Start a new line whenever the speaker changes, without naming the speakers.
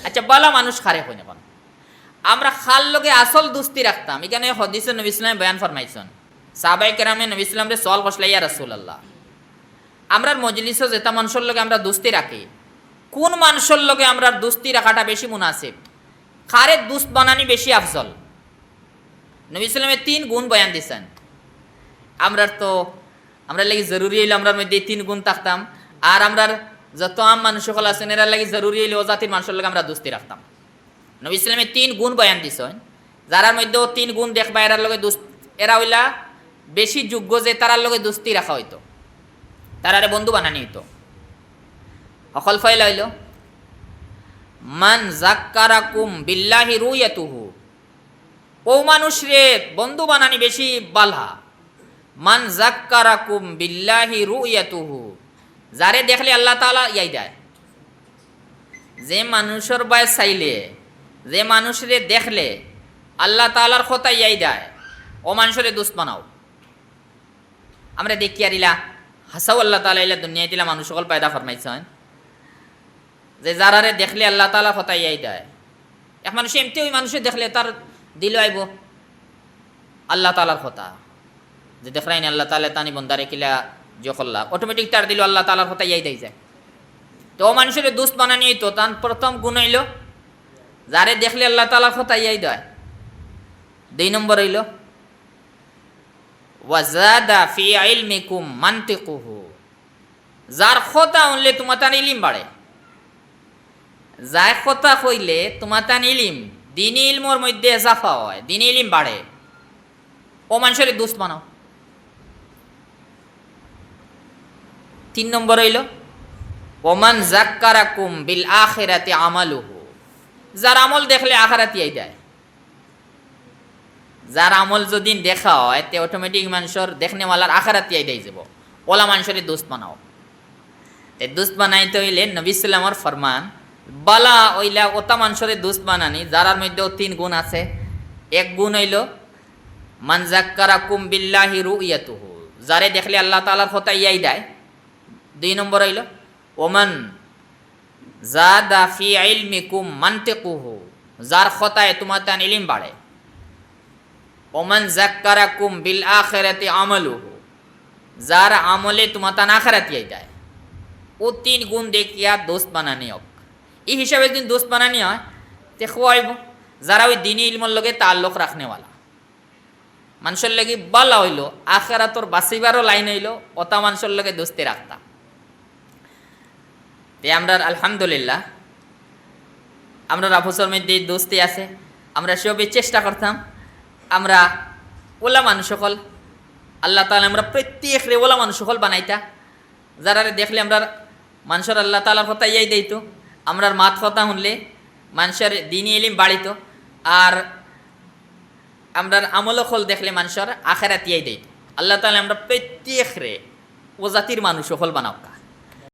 আচ্ছা বালা মানুষ খারে হই না আমরা খাল লগে আসল দুস্তি রাখতাম। এখানে হদিসে নবী ইসলাম বয়ান ফরমাইছেন, সাহাবায়ে কেরামে নবী ইসলাম রে সওয়াল করছিল, ইয়া রাসূলুল্লাহ, আমরার মজলিসে যেটা মানুষের লগে আমরা দুস্তি রাখি, কোন মানুষের লগে আমরা দুস্তি রাখাটা বেশি মুনাসিব, খারে দুস্ত বানানি বেশি আফজল? নবী ইসলামে 3 গুণ বয়ান দিছেন। আমরা লাগি জরুরি হইলে আমরার মধ্যে 3 গুণ থাকতাম, আর আমরার যত আম মানুষ সকল আছেন এরা লাগি জরুরি হইলে ও জাতির মানুষের লগে আমরা দুস্তি রাখতাম। নবী ইসলামে 3 গুণ বয়ান দিছেন, যারার মধ্যে 3 গুণ দেখবা এরার লগে এরা হইলা বেশি যোগ্য যে তারার লগে দুস্তি রাখা হইতো, তারারে বন্ধু বানানি হইতো। অকল ফাইলা হইল মান যাক্কারাকুম বিল্লাহি রুয়াতুহু, ও মানুষ রে বন্ধু বানানি বেশি বালা। মান যাক্কারাকুম বিল্লাহি রুয়াতুহু, যারে দেখলে আল্লাহ তাআলা ইয়াই দেয়। যে মানুষের বায় চাইলে, যে মানুষরে দেখলে আল্লাহ তাআলার কথা ইয়াই দেয়, ও মানুষরে দোস্ত বানাও। আমরা দেখি আরিলা হাসাও আল্লাহ তাআলা ইলা দুনিয়ায় দিলা মানুষ সকল পয়দা ফরমাইছেন যে যারারে দেখলে আল্লাহ তাআলা কথা ইয়াই দেয়। এক মানুষ এমতি ওই মানুষে দেখলে তার দিল আইব আল্লাহ তাআলার কথা, যে দেখরাইনি আল্লাহ তাআলা তানি বন্দারে কিলা জখল্লা, অটোমেটিক তার দিল আল্লাহ তাআলার কথা ইয়াই দেয় যায়। তো ও মানুষের দোস্ত বানানি তো তার প্রথম গুণ হইল যারে দেখলে আল্লাহ তাআলার কথা ইয়াই দেয়। 2 নম্বর হইল ওয়াজাদা ফি ইলমিকুম মানতিকুহু, যার কথা শুনলে তোমার তার ইলিম বাড়ে। যার কথা কইলে তোমার তার ইলিম, দিনী ইলমর মধ্যে এজাফা হয়, দিনী ইলিম বাড়ে, ও মানুষের দোস্ত বানাও। 3 নম্বর হইল ওমান যাক্কারাকুম বিল আখিরাতি আমালুহু, যার আমল দেখলে আখিরাতি আই দেয়। যার আমল যদি দেখা হয় তে অটোমেটিক মানুষের দেখনেওয়ালার আখিরাতি আই দেয় যাব, ওলা মানুষের দোস্ত বানাও। তে দোস্ত বানাইতে হইলে নবী সাল্লাল্লাহু ফরমান বালা ওইলা ওতা মানুষের দোস্ত বানানি যারার মধ্যেও 3 গুণ আছে। 1 গুণ হইল মান যাক্কারাকুম বিল্লাহি রুয়াতুহু, যারে দেখলে আল্লাহ তাআলার কথা ইয়াই দেয়। 2 নম্বর হইল ওমান যাদা ফি ইলমিকুম মানতিকুহু, যার কথায় তোমার তার ইলম বাড়ে। ওমান যাক্কারাকুম বিল আখিরাতি আমালুহু, যার আমলে তোমার তার আখিরাতি আই দেয়। ও 3 গুণ দেখিয়া দোস্ত বানানি হোক। এই হিসাবে যদি দোস্ত বানানি হয় তে খোয়াইব যারা ওই দিনী ইলমর লগে তাল্লুক রাখনেওয়ালা মানুষের লগে বালা হইল, আখিরাতর বাঁচিবারও লাইন হইল, ওতা মানুষের লগে দোস্তি রাখতা। তে আমরা আলহামদুলিল্লাহ আমরা রাফুসের মধ্যে দোস্তি আছে, আমরা সবই চেষ্টা করতাম আমরা ওলা মানুষ সকল আল্লাহ তাআলা আমরা প্রত্যেক রে ওলা মানুষ সকল বানাইতা, যারা দেখলে আমরা মানুষের আল্লাহ তাআলার কথা ইয়াই দিত, আমরার মাত কথা শুনলে মানুষের দিনী ইলম বাড়িত, আর আমরার আমল খল দেখলে মানুষের আখিরাত ইয়াই দিত। আল্লাহ তাআলা আমরা প্রত্যেক রে ও জাতির মানুষ সকল বানাও।